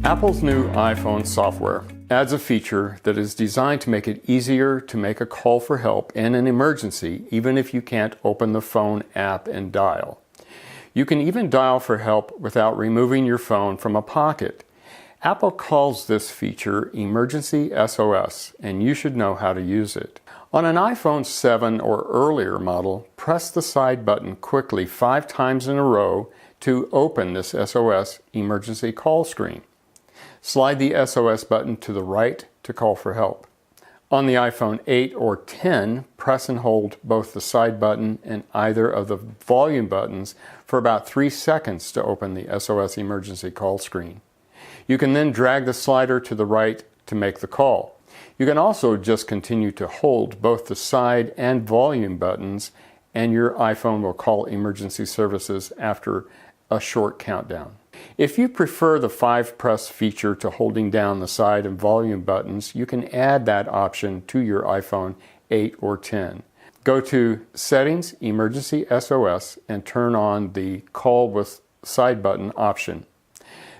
Apple's new iPhone software adds a feature that is designed to make it easier to make a call for help in an emergency, even if you can't open the phone app and dial. You can even dial for help without removing your phone from a pocket. Apple calls this feature Emergency SOS, and you should know how to use it. On an iPhone 7 or earlier model, press the side button quickly 5 times in a row to open this SOS emergency call screen. Slide the SOS button to the right to call for help. On the iPhone 8 or 10, press and hold both the side button and either of the volume buttons for about 3 seconds to open the SOS emergency call screen. You can then drag the slider to the right to make the call. You can also just continue to hold both the side and volume buttons, and your iPhone will call emergency services after a short countdown. If you prefer the 5-press feature to holding down the side and volume buttons, you can add that option to your iPhone 8 or 10. Go to Settings, Emergency SOS, and turn on the Call with Side button option.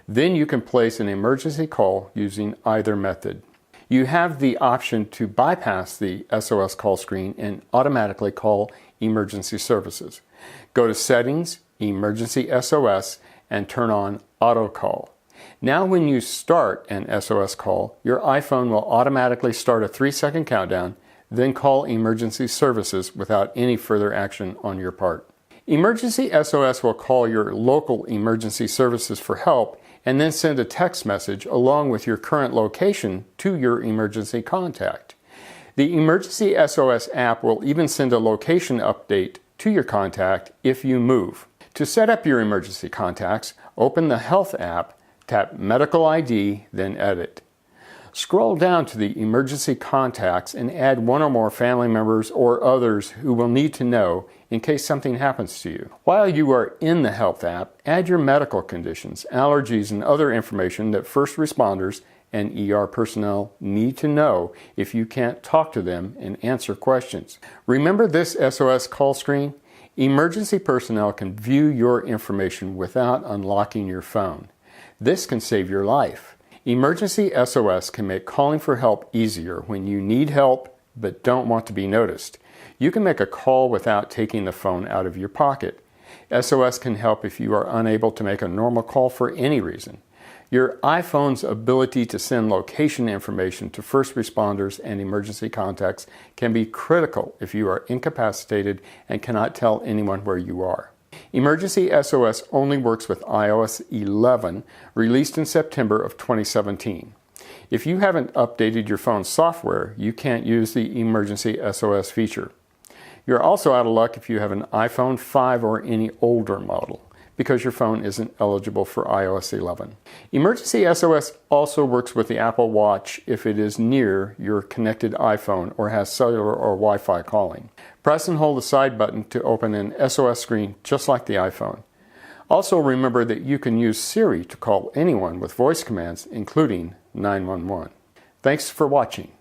Then you can place an emergency call using either method. You have the option to bypass the SOS call screen and automatically call emergency services. Go to Settings, Emergency SOS, and turn on Auto Call. Now when you start an SOS call, your iPhone will automatically start a 3-second countdown, then call emergency services without any further action on your part. Emergency SOS will call your local emergency services for help and then send a text message along with your current location to your emergency contact. The Emergency SOS app will even send a location update to your contact if you move. To set up your emergency contacts, open the Health app, tap Medical ID, then Edit. Scroll down to the emergency contacts and add one or more family members or others who will need to know in case something happens to you. While you are in the Health app, add your medical conditions, allergies, and other information that first responders and ER personnel need to know if you can't talk to them and answer questions. Remember this SOS call screen? Emergency personnel can view your information without unlocking your phone. This can save your life. Emergency SOS can make calling for help easier when you need help but don't want to be noticed. You can make a call without taking the phone out of your pocket. SOS can help if you are unable to make a normal call for any reason. Your iPhone's ability to send location information to first responders and emergency contacts can be critical if you are incapacitated and cannot tell anyone where you are. Emergency SOS only works with iOS 11, released in September of 2017. If you haven't updated your phone's software, you can't use the Emergency SOS feature. You're also out of luck if you have an iPhone 5 or any older model, because your phone isn't eligible for iOS 11. Emergency SOS also works with the Apple Watch if it is near your connected iPhone or has cellular or Wi-Fi calling. Press and hold the side button to open an SOS screen just like the iPhone. Also remember that you can use Siri to call anyone with voice commands, including 911. Thanks for watching.